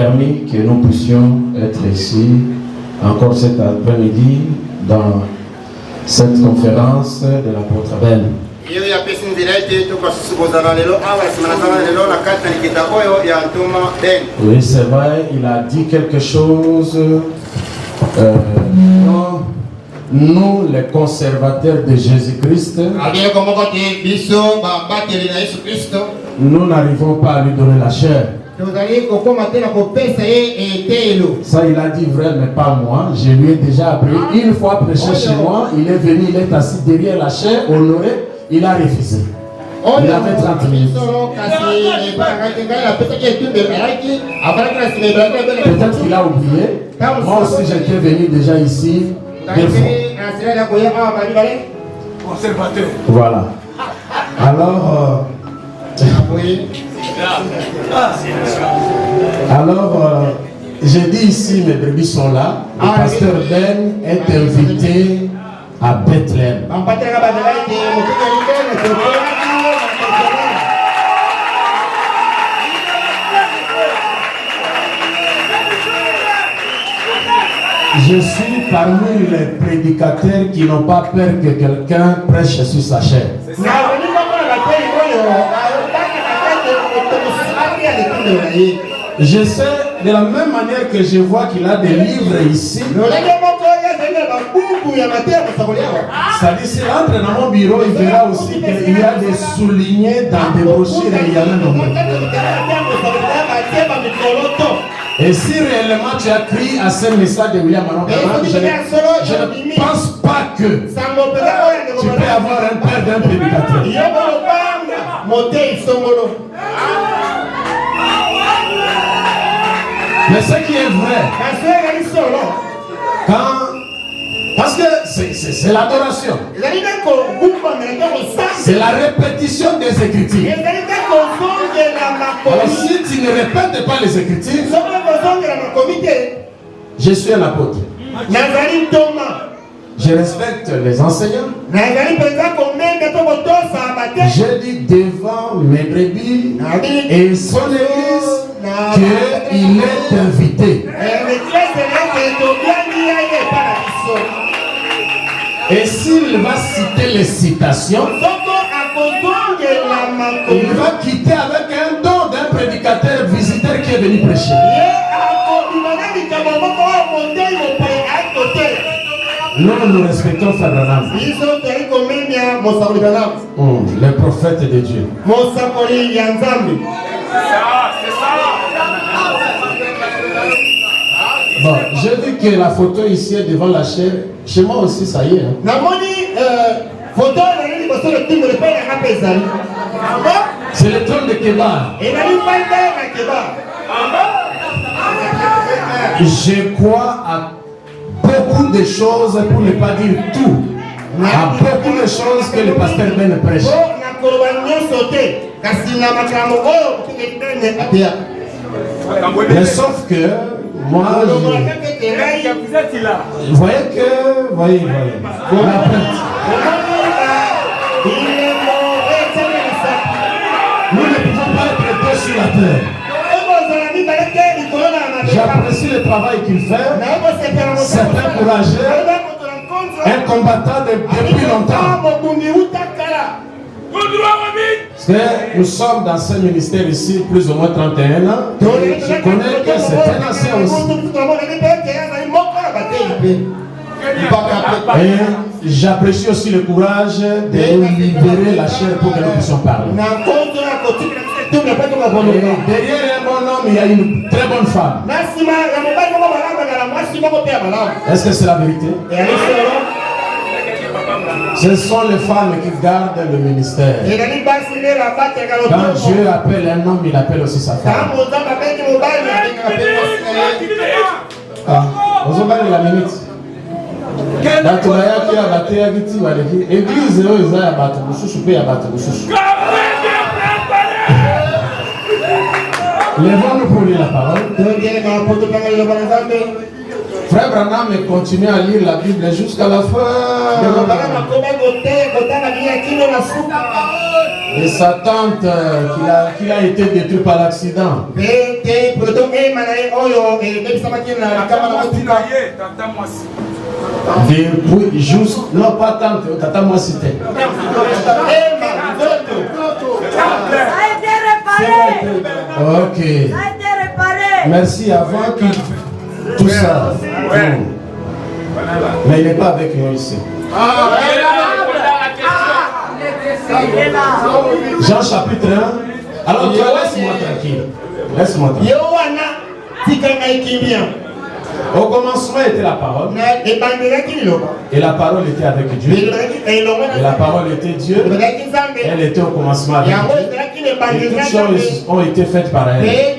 permis que nous puissions être ici encore cet après-midi dans cette conférence de l'apôtre Ben. Oui, c'est vrai, il a dit quelque chose. Nous, les conservateurs de Jésus-Christ, nous n'arrivons pas à lui donner la chair. Ça, il a dit vrai, mais pas moi. Je lui ai déjà appris. Une fois prêché chez moi, il est venu, il est assis derrière la chair, honoré, il a refusé. Il avait 30 minutes. Peut-être qu'il a oublié. Moi aussi, j'étais venu déjà ici. Voilà. Alors, j'ai dit ici, mes brebis sont là. Le pasteur Ben est invité à Bethléem. Je suis parmi les prédicateurs qui n'ont pas peur que quelqu'un prêche sur sa chair. Je sais, de la même manière que je vois qu'il a des livres ici, c'est-à-dire s'il entre dans mon bureau, il verra aussi qu'il y a des soulignés dans des brochures et il y en a nombreux. Et si réellement tu as crié à ce message de William Manon, je ne pense pas que tu peux avoir un père d'un prédicateur. Mais ce qui est vrai, parce que c'est l'adoration, c'est la répétition des Écritures. Alors si tu ne répètes pas les Écritures, je suis un apôtre. Je respecte les enseignants. Je dis devant mes brebis et son église qu'il est invité. Et s'il va citer les citations, il va quitter avec un don d'un prédicateur visiteur qui est venu prêcher. Nous respectons Frère Branham. Les prophètes de Dieu. Bon, j'ai vu que la photo ici est devant la chair. Chez moi aussi, ça y est. Hein. C'est le trône de Kébar. Je crois à beaucoup de choses, pour ne pas dire tout, à beaucoup de choses que le pasteur Ben prêche. Mais sauf que moi, vous voyez que, voyez, nous ne pouvons pas être deux sur la terre. J'apprécie le travail qu'il fait. C'est un courageux, un combattant depuis longtemps. Parce que nous sommes dans ce ministère ici plus ou moins 31 ans. Je connais que c'est un ancien aussi. Et j'apprécie aussi le courage de nous libérer la chair pour que nous puissions parler. Et derrière un bon homme, il y a une très bonne femme. Est-ce que c'est la vérité? Ce sont les femmes qui gardent le ministère. Quand Dieu appelle un homme, il appelle aussi sa femme. Vous avez la minute. Lèvons-nous pour lire la parole. Frère Branham continue à lire la Bible jusqu'à la fin. Et sa tante qui a été détruite par l'accident. Depuis juste, non pas tant, tata moi c'était. Ça a été réparé. Ok. Ça a été réparé. Merci avant que tout ça. Mais il n'est pas avec nous ici. Jean chapitre 1. Alors toi, laisse-moi tranquille. Laisse-moi tranquille. Au commencement était la parole. Et la parole était avec Dieu. Et la parole était Dieu. Elle était au commencement avec Dieu. Et toutes choses ont été faites par elle. Et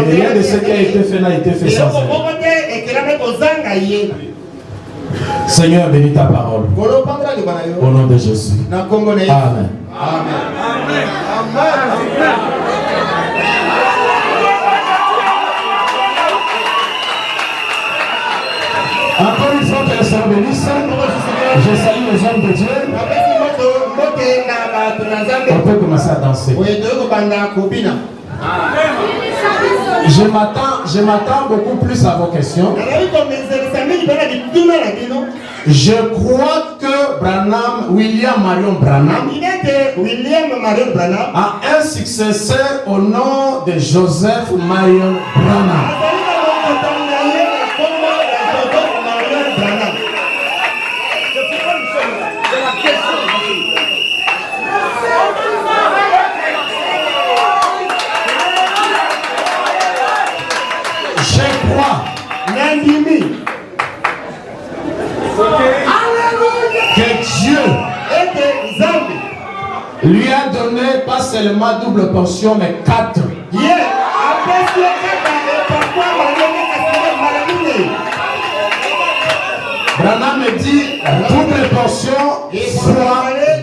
rien de ce qui a été fait n'a été fait sans elle. Seigneur, bénis ta parole. Au nom de Jésus. Amen. Amen. Encore une fois que le Seigneur bénisse, je salue les hommes de Dieu. On peut commencer à danser. Je m'attends beaucoup plus à vos questions. Je crois que William Marion Branham a un successeur au nom de Joseph Marion Branham. Que Dieu lui a donné pas seulement double portion mais 4. Branham me dit double portion fois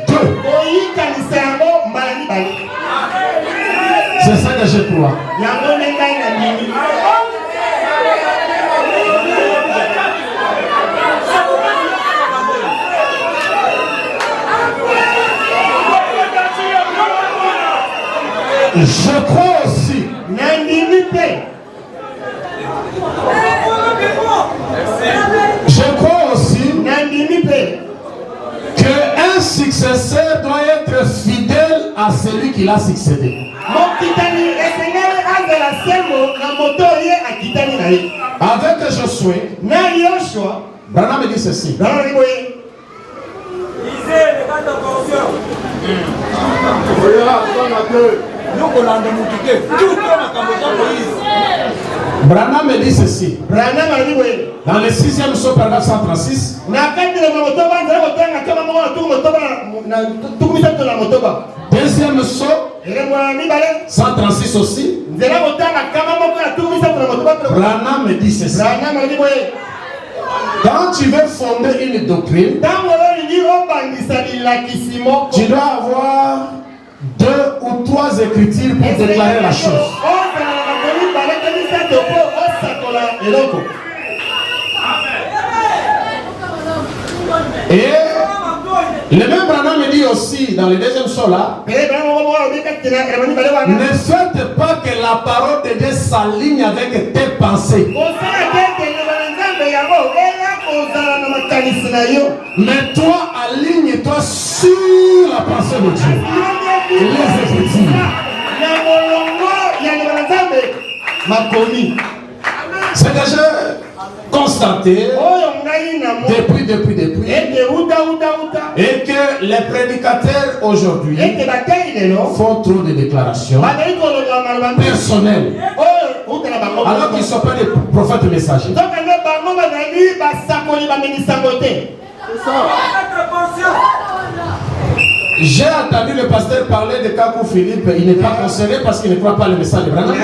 2. C'est ça que je crois. Je crois aussi qu'un successeur doit être fidèle à celui qui l'a succédé. Avec Josué, Branham me dit ceci. Branham me dit ceci. Dans le 6e psaume, paragraphe 136. Deuxième psaume, 136 aussi. Branham me dit ceci. Quand tu veux fonder une doctrine, tu dois avoir 2 ou 3 écritures pour déclarer la chose. Et le même Branham me dit aussi dans le 2e psaume là, ne faites pas que la parole de Dieu s'aligne avec tes pensées. Mais toi, aligne-toi sur la pensée de Dieu. Les Écritures. C'est que j'ai constaté depuis et que les prédicateurs aujourd'hui font trop de déclarations personnelles alors qu'ils ne sont pas des prophètes messagers. J'ai entendu le pasteur parler de Kakou Philippe. Il n'est pas concerné parce qu'il ne croit pas le message de Branham.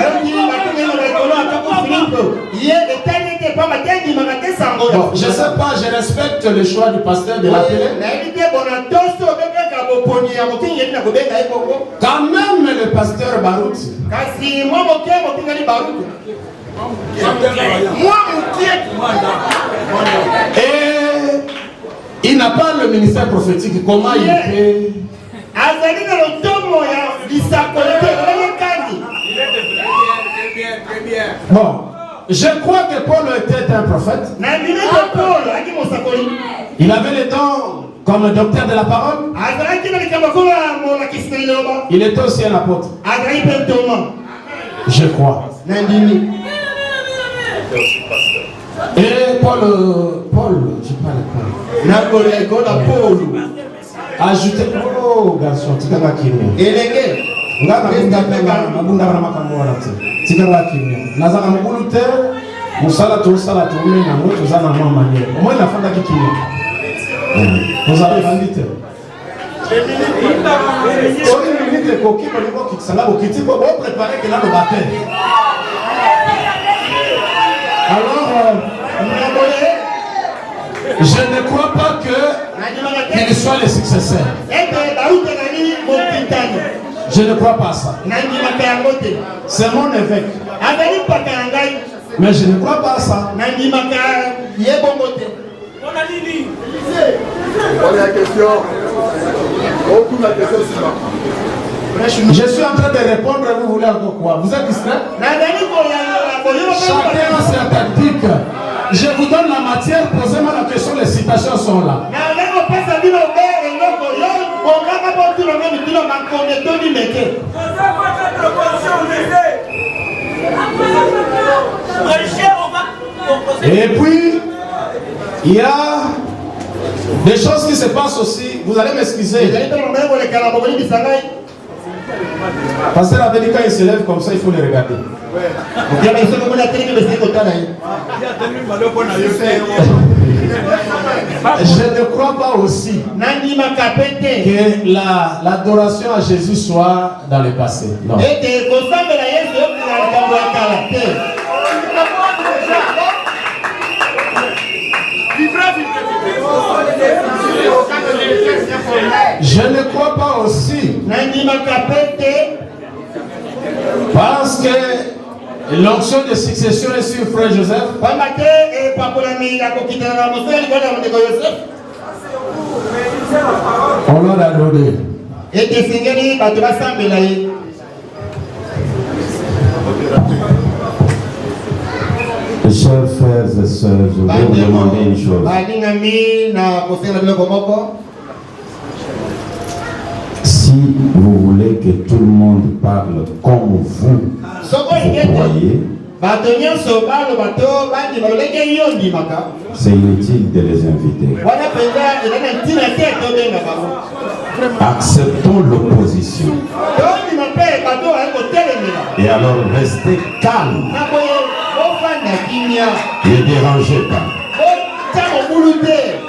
Bon, je ne sais pas, je respecte le choix du pasteur de l'appeler. Quand même le pasteur Barout. Et il n'a pas le ministère prophétique. Comment il fait? Bon, je crois que Paul était un prophète. Il avait les dons comme le docteur de la parole. Il était aussi un apôtre. Je crois. Et Paul, je parle Paul. Ajouté, oh garçon, tu vas qui vous avez validé. Alors, je ne crois pas qu'il soit le successeur. Je ne crois pas ça. C'est mon évêque. Mais je ne crois pas ça. Je suis en train de répondre, vous voulez encore quoi? Vous êtes distrait? Chacun a sa tactique. Je vous donne la matière, posez-moi la question, les citations sont là. Et puis, il y a des choses qui se passent aussi. Vous allez m'excuser. Parce que la vérité, quand il se lève comme ça, il faut le regarder. Je ne crois pas aussi que l'adoration à Jésus soit dans le passé. Non. Je ne crois pas aussi parce que l'onction de succession est sur frère Joseph. On l'a adoré. Chers frères et sœurs, je vais vous demander une chose. Si vous voulez que tout le monde parle comme vous croyez, c'est inutile de les inviter. Acceptons l'opposition. Et alors restez calme. Ne dérangez pas.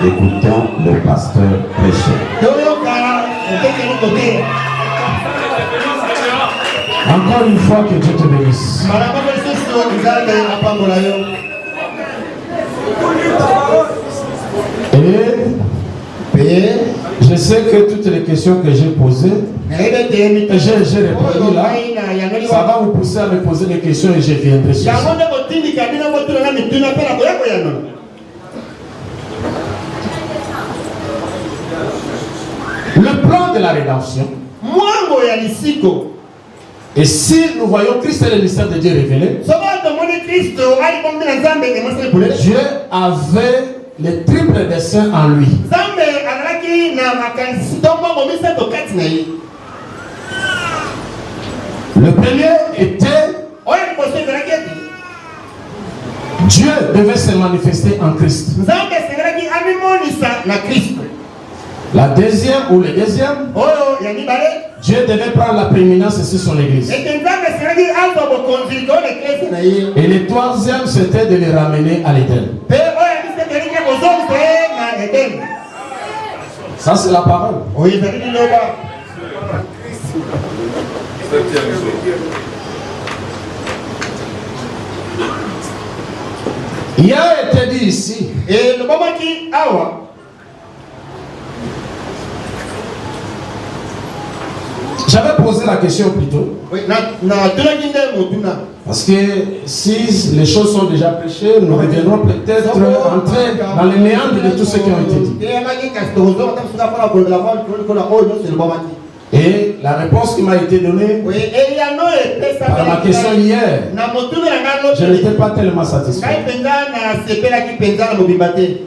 Écoutons le pasteur prêcher. Encore une fois, que Dieu te bénisse. Et je sais que toutes les questions que j'ai posées, j'ai répondu là. Ça va vous pousser à me poser des questions et je viendrai sur ça. Le plan de la rédemption. Et si nous voyons Christ et le mystère de Dieu révélé, Dieu avait le triple dessein en lui. Le premier était Dieu devait se manifester en Christ. La deuxième ou le deuxième, Dieu devait prendre la prééminence sur son église. Et le troisième, c'était de les ramener à l'Éden. Ça, c'est la parole. Il a été dit ici. Et le moment qui a j'avais posé la question plus tôt. Parce que si les choses sont déjà prêchées, nous reviendrons peut-être entrer dans les méandres de tout ce qui a été dit. Et la réponse qui m'a été donnée par ma question hier, je n'étais pas tellement satisfait.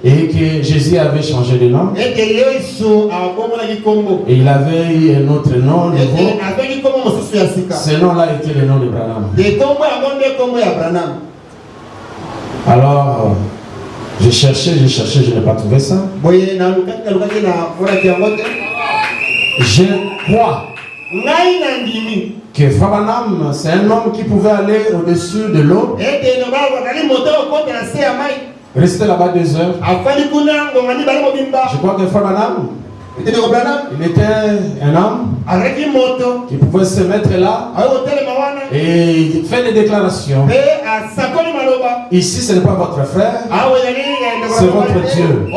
Et que Jésus avait changé de nom. Et il avait eu un autre nom nouveau. Ce nom-là était le nom de Branham. Alors, j'ai cherché, je n'ai pas trouvé ça. Je crois que Branham, c'est un homme qui pouvait aller au-dessus de l'eau. Rester là-bas 2 heures. Je crois que Branham, il était un homme qui pouvait se mettre là et faire des déclarations. Ici, ce n'est pas votre frère, c'est votre Dieu.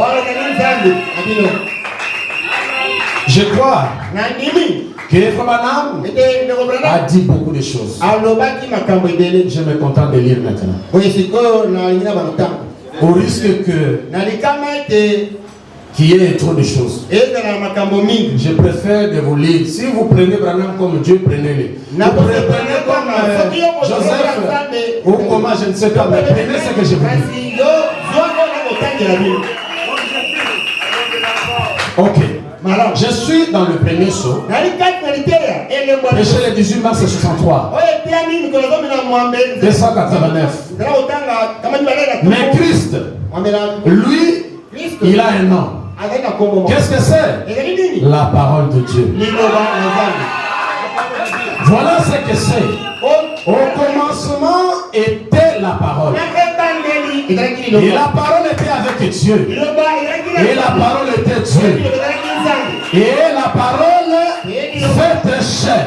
Je crois que Branham a dit beaucoup de choses. Je me contente de lire maintenant. Au risque qu'il y ait trop de choses. Je préfère de vous lire. Si vous prenez Branham comme Dieu, prenez-le. Vous prenez comme Joseph ou comment, je ne sais pas, mais prenez ce que je vous dis. Ok. Je suis dans le premier saut. Péché le 18 mars 63. 289. Mais Christ, lui, il a un nom. Qu'est-ce que c'est? La parole de Dieu. Voilà ce que c'est. Au commencement était la parole. Et la parole était avec Dieu. Et la parole était Dieu. Et la parole fait chair.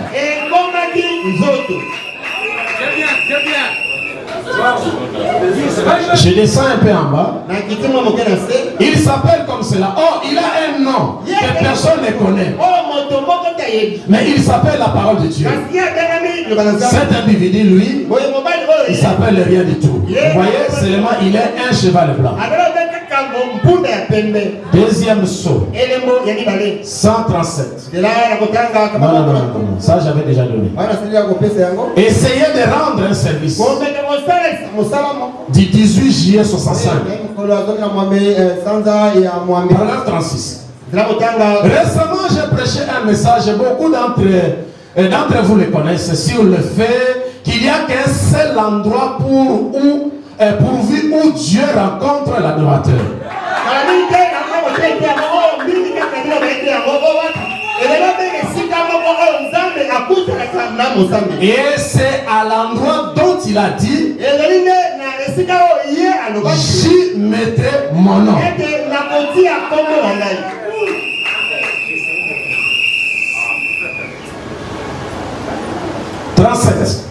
Je descends un peu en bas. Il s'appelle comme cela. Oh, il a un nom que personne ne connaît. Mais il s'appelle la parole de Dieu. Cet individu, lui, il s'appelle rien du tout. Vous voyez, seulement il est un cheval blanc. Deuxième saut. 137. Non. Ça, j'avais déjà donné. Essayez de rendre un service. Du 18 juillet 65. Paragraphe 36. Récemment, j'ai prêché un message. Beaucoup d'entre vous le connaissent. Si on le fait, qu'il n'y a qu'un seul endroit pourvu où Dieu rencontre l'adorateur. Et c'est à l'endroit dont il a dit, j'y mettrai mon nom. 37.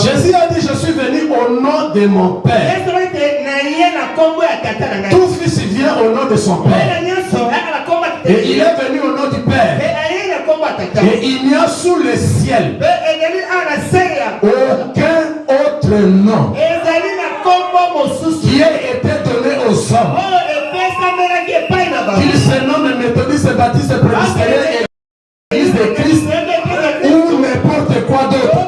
Jésus a dit, je suis venu au nom de mon Père. Tout fils vient au nom de son Père. Et il est venu au nom du Père. Et il n'y a sous le ciel aucun autre nom qui ait été donné aux hommes, qu'il se nomme méthodiste, baptiste, presbytérien, église de Christ ou n'importe quoi d'autre.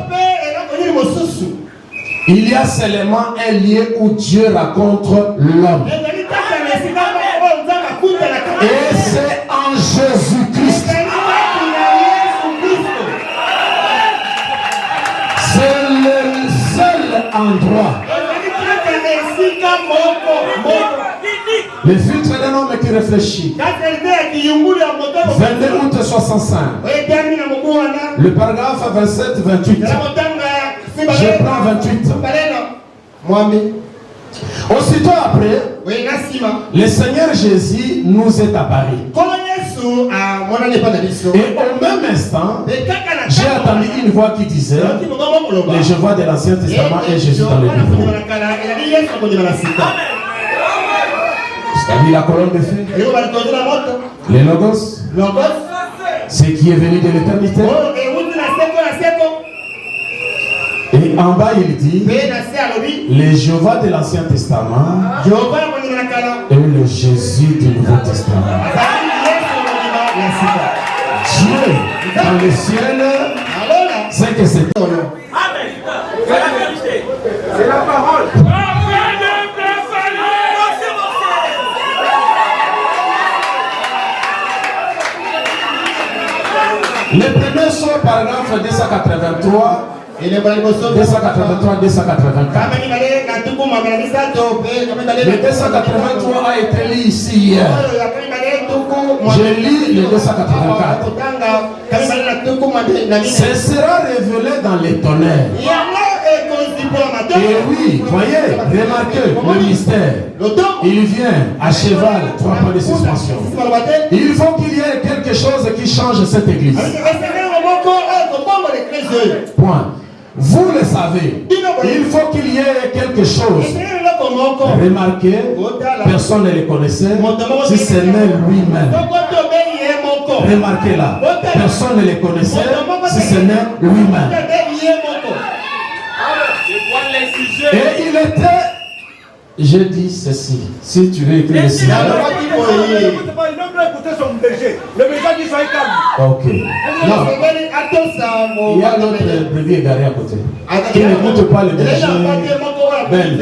Il y a seulement un lieu où Dieu rencontre l'homme. Et c'est en Jésus-Christ. C'est le seul endroit. Le filtre d'un homme qui réfléchit. 22 août 65. Le paragraphe 27-28. Je prends 28. Aussitôt après, le Seigneur Jésus nous est apparu. Et au même instant, j'ai entendu une voix qui disait, les je vois de l'Ancien Testament et Jésus dans le Nouveau. C'est-à-dire la colonne de feu, les logos, ce qui est venu de l'éternité. Et en bas il dit, les Jéhovah de l'Ancien Testament et le Jésus du Nouveau Testament. Dieu dans le ciel, c'est que c'est Amen. C'est la vérité. C'est la parole. Les premiers sont par exemple 283, 283, 284. Le 283 a été lu ici hier. Je lis le 284. Ce sera révélé dans les tonnerres. Et oui, voyez, remarquez le mystère. Il vient à cheval, 3 points de suspension. Il faut qu'il y ait quelque chose qui change cette église. Point. Vous le savez, il faut qu'il y ait quelque chose. Remarquez, personne ne le connaissait, si ce n'est lui-même. Remarquez là, personne ne le connaissait, si ce n'est lui-même. Et il était, je dis ceci, si tu veux écrire ceci. Ok. Non. Il y a l'autre brebis égaré à côté. Qui n'écoute pas le berger. Ben.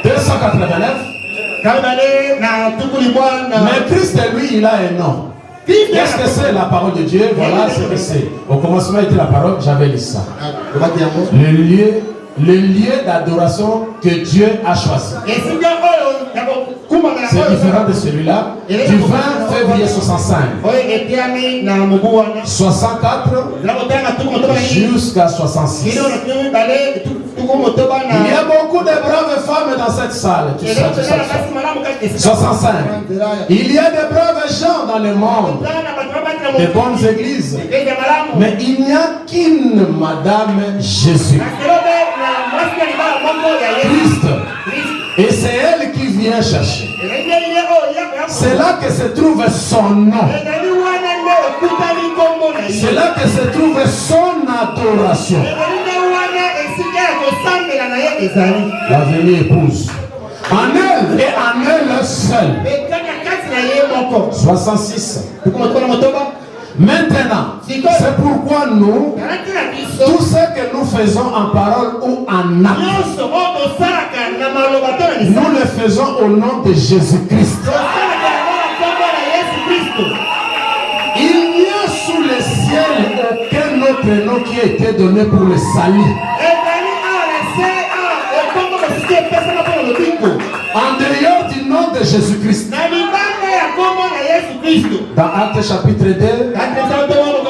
289. Mais Christ, lui, il a un nom. Qu'est-ce que c'est la parole de Dieu? Voilà ce que c'est. Au commencement était la parole, j'avais lu ça. Le lieu d'adoration que Dieu a choisi. C'est différent de celui-là. Du 20 février 65, 64 jusqu'à 66. Il y a beaucoup de braves femmes dans cette salle. 65. Il y a de braves gens dans le monde, de bonnes églises. Mais il n'y a qu'une Madame Jésus. Christ. Et c'est elle qui vient chercher. C'est là que se trouve son nom. C'est là que se trouve son adoration. La venue épouse. En elle et en elle seule. 66. Maintenant, c'est pourquoi nous, tout ce que nous faisons en parole ou en acte, nous le faisons au nom de Jésus-Christ. Il n'y a sous le ciel aucun autre nom qui a été donné pour le salut. En dehors du nom de Jésus-Christ. Dans Actes chapitre 2,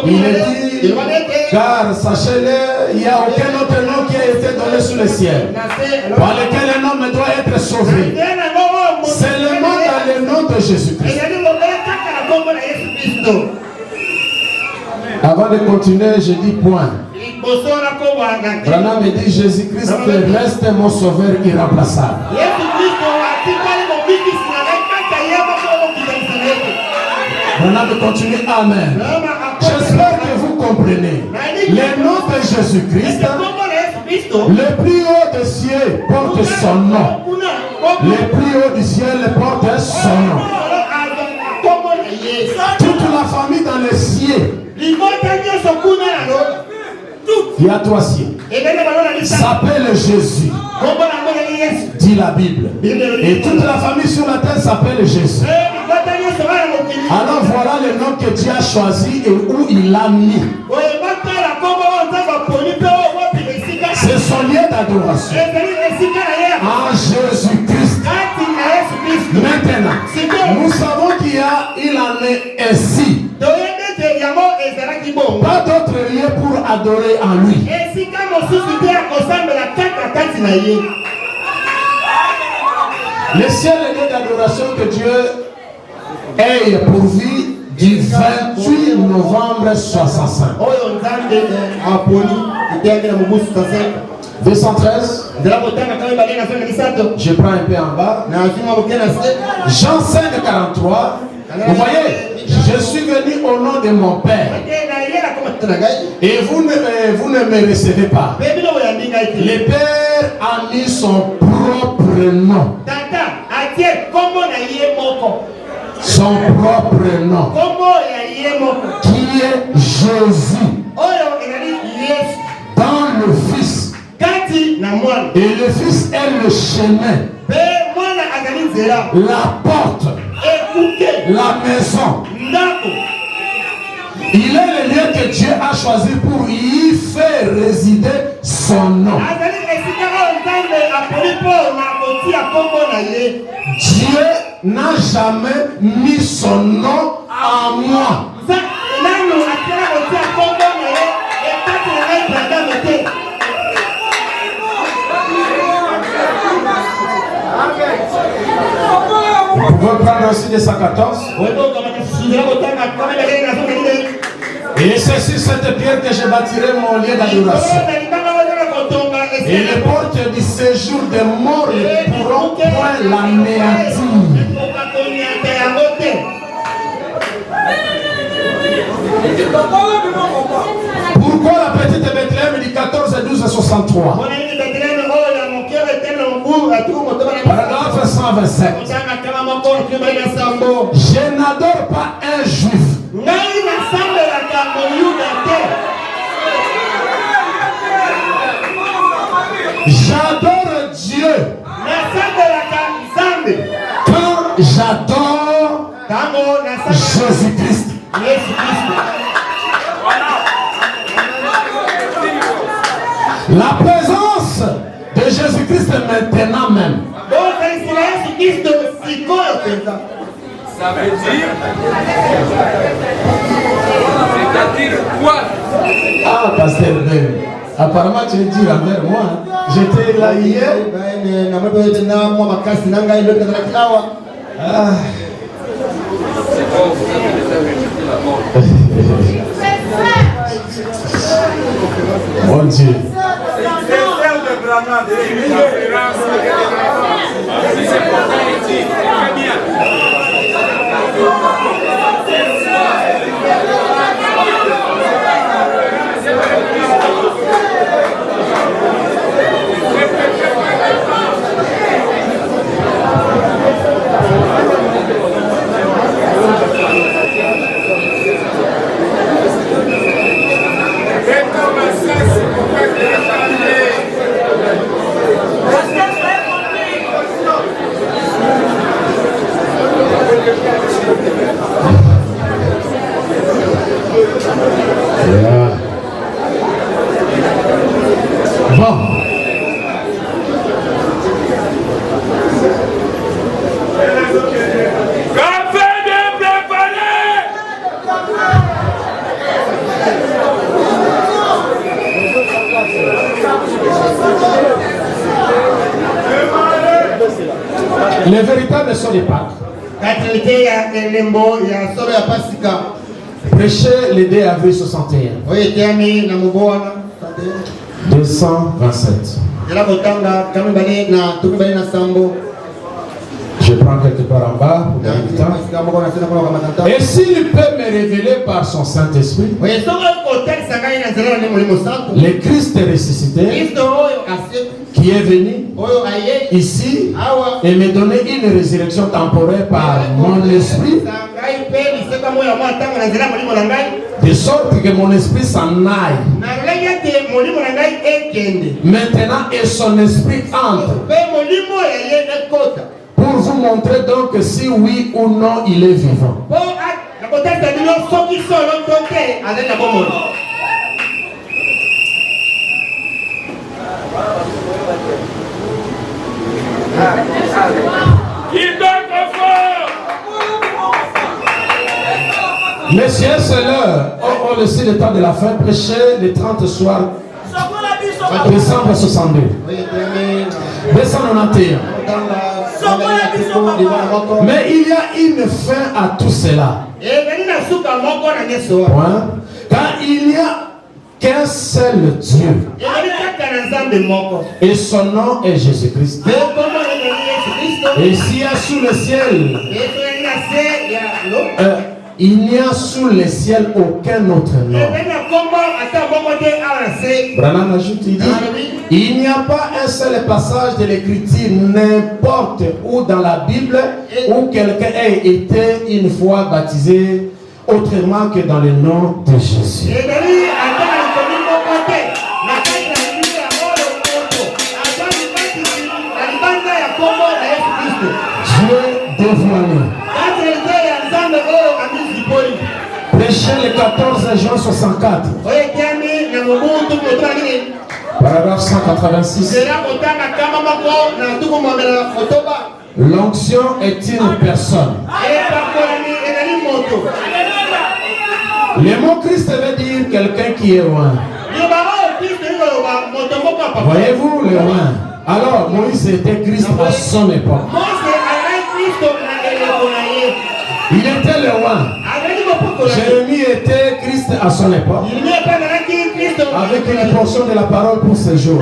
il est dit, car sachez-le, il n'y a aucun autre nom qui a été donné sous le ciel, par lequel un homme doit être sauvé. Seulement dans le nom de Jésus-Christ. Avant de continuer, je dis point. Branham me dit, Jésus-Christ reste mon sauveur irremplaçable. Branham continue, amen. J'espère que vous comprenez. Le nom de Jésus-Christ, le plus haut des cieux porte son nom. Le plus haut du ciel porte son nom. Toute la famille dans les cieux. Il y a 3 cieux. S'appelle Jésus. Dit la Bible. Et toute la famille sur la terre s'appelle Jésus. Alors voilà le nom que Dieu a choisi et où il l'a mis. C'est son lieu d'adoration. En Jésus-Christ. Maintenant, nous savons qu'il en est ainsi. Pas d'autre lieu pour adorer en lui. Le ciel est lieu d'adoration que Dieu ait pourvu du 28 novembre 65. 213. Je prends un peu en bas. Jean 5, 43. Vous voyez, je suis venu au nom de mon Père. Et vous ne me recevez pas. Le Père a mis son propre nom. Son propre nom. Qui est Jésus. Dans le Fils. Et le Fils est le chemin. La porte. La maison. Il est le lieu que Dieu a choisi pour y faire résider son nom. Dieu n'a jamais mis son nom en moi. Vous pouvez prendre aussi des 114. Et c'est sur cette pierre que je bâtirai mon lieu d'adoration. Et les portes du séjour des morts ne pourront point l'anéantir. Pourquoi la petite Bethléem du 14 et 12 à 63? Paragraphe 127. Je n'adore pas un juif. J'adore Dieu. Quand j'adore Jésus-Christ. La présence de Jésus-Christ maintenant même. Ça veut dire. C'est-à-dire quoi? Ah, pasteur Ben. Apparemment, tu es dur envers moi. J'étais là hier. Ah. Mon Dieu. Bon. Les véritables sont les Pâques. Prêcher les 2 avril 61. 227. Je prends quelque part en bas pour gagner du temps. Et s'il peut me révéler par son Saint-Esprit le Christ ressuscité qui est venu ici et me donner une résurrection temporaire par mon esprit, de sorte que mon esprit s'en aille maintenant et son esprit entre, pour vous montrer donc si oui ou non il est vivant. Messieurs, c'est l'heure. On laisse le temps de la fin. Prêcher les 30 soirs. Décembre 62. 291. Mais il y a une fin à tout cela. Point. Car il n'y a qu'un seul Dieu. Et son nom est Jésus-Christ. Et s'il y a sous le ciel il n'y a sous le ciel aucun autre nom. Branham ajoute, il dit, il n'y a pas un seul passage de l'écriture, n'importe où dans la Bible, où quelqu'un ait été une fois baptisé autrement que dans le nom de Jésus. Dieu dévoilé. Prêchez le 14 juin 64. Paragraphe 186. L'onction est une personne. Le mot Christ veut dire quelqu'un qui est loin. Voyez-vous le loin? Alors Moïse était Christ à son époque. Il était le loin. Jérémie était Christ à son époque. Avec une portion de la parole pour ce jour.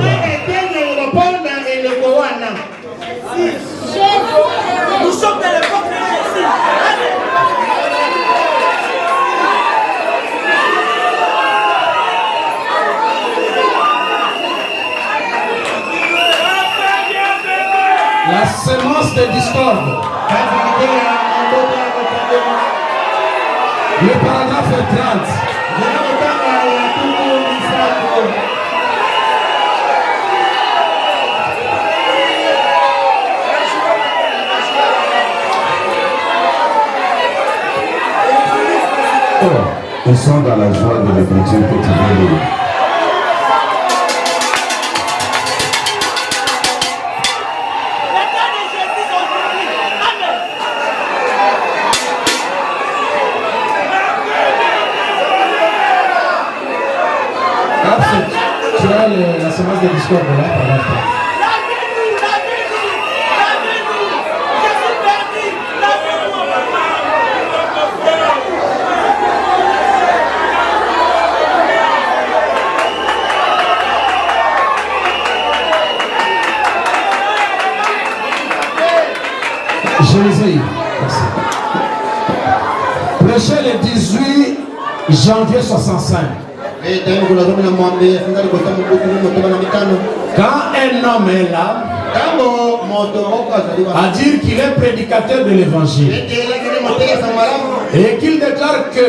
Nous sommes de l'époque de Jésus. La semence de discorde. Le paragraphe 30. Oh, ils sont dans la joie de l'écriture quotidienne. Tu as la semence de discorde là, paragraphe 30. Jésus, prêché le 18 janvier 65. Quand un homme est là, à dire qu'il est prédicateur de l'évangile et qu'il déclare que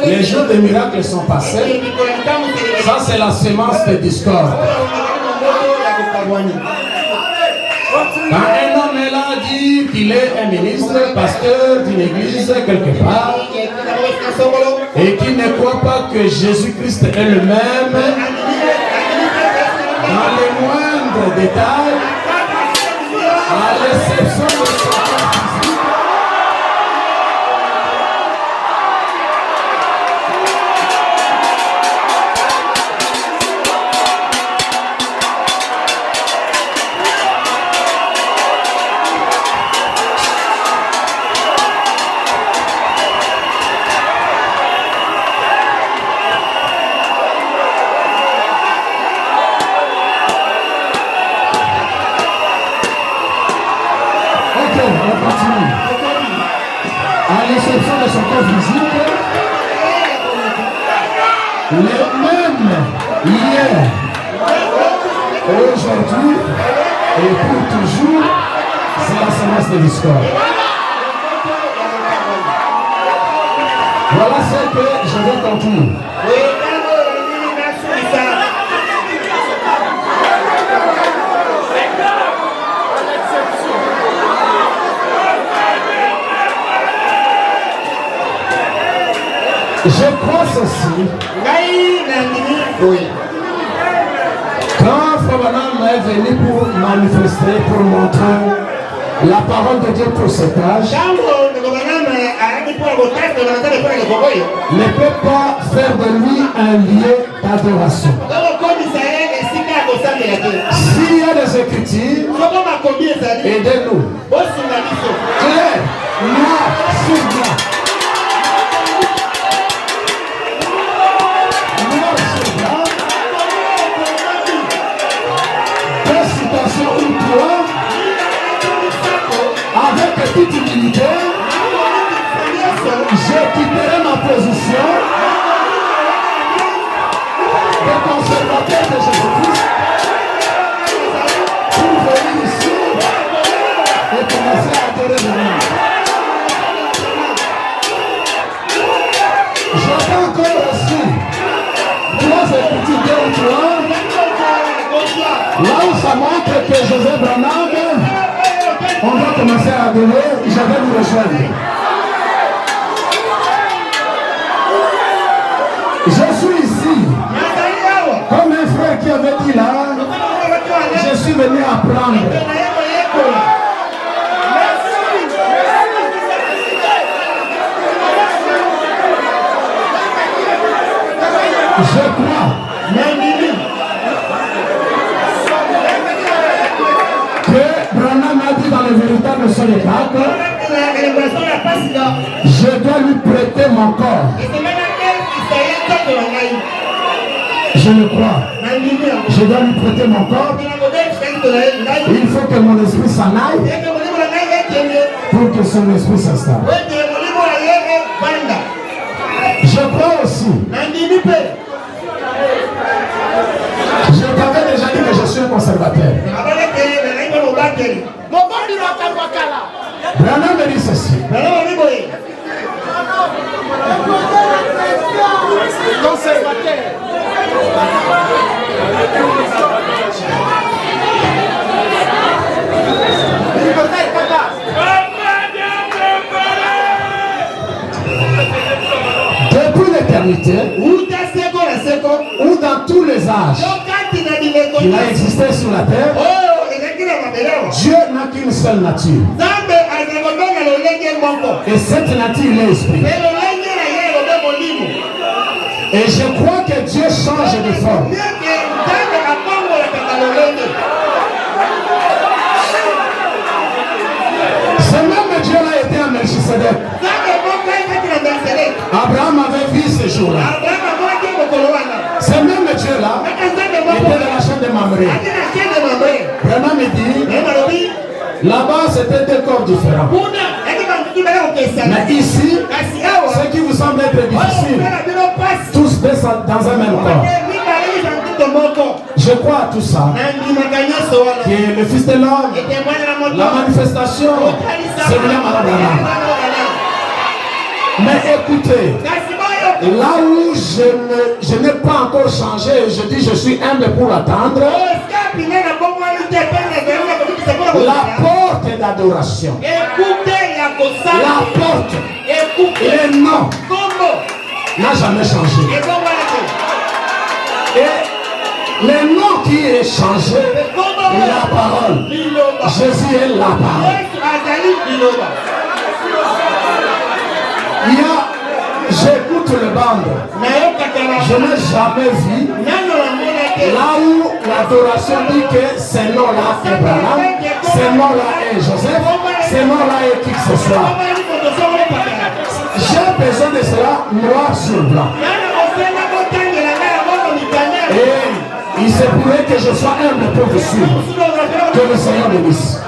les jours des miracles sont passés, ça c'est la semence de discorde. Quand un homme est là, dire qu'il est un ministre, pasteur d'une église quelque part, et qu'il ne croit pas que Jésus-Christ est le même, dans les moindres détails, à l'exception de son corps physique, le même hier, aujourd'hui et pour toujours, c'est la semence de discorde. Voilà ce que je vais conclure. Je crois ceci. Quand Frabana est venu pour manifester, pour montrer la parole de Dieu pour cet âge, ne peut pas faire de lui un lieu d'adoration. S'il y a des écritures, aidez-nous. Clair, noir, sur blanc. Avec toute humilité, je Là où ça montre que Joseph Branham, on va commencer à adorer, je vais vous rejoindre. Je suis ici, comme un frère qui avait dit là, je suis venu apprendre. Je crois que Branham a dit dans le véritable son étape, je dois lui prêter mon corps. Je le crois. Je dois lui prêter mon corps. Il faut que mon esprit s'en aille pour que son esprit s'installe. Je crois aussi. Je t'avais déjà dit que je suis un conservateur. Branham me dit ceci. Depuis l'éternité, ou dans tous les âges qu'il a existé sur la terre, Dieu n'a qu'une seule nature. Et cette nature est l'esprit. Et je crois que Dieu change de forme. Ce même Dieu-là était à Melchisedec. Abraham avait vu ce jour-là. Ce même Dieu-là était dans la chambre de Mamré. Branham me dit, là-bas c'était deux corps différents. Mais ici, ce qui vous semble être difficile, tous descendent dans un même corps. Je crois à tout ça. Qui est le Fils de l'homme, la manifestation, c'est William Branham. Mais écoutez, là où je n'ai pas encore changé, je dis je suis humble pour attendre. La porte d'adoration. La porte. Le nom n'a jamais changé. Et le nom qui est changé, la parole. Jésus est la parole. J'écoute le bande. Je n'ai jamais vu là où l'adoration dit que ce nom-là est Branham, ce nom-là est Joseph, ce nom-là est qui que ce soit. J'ai besoin de cela noir sur blanc. Et il se pourrait que je sois humble pour vous suivre. Que le Seigneur bénisse.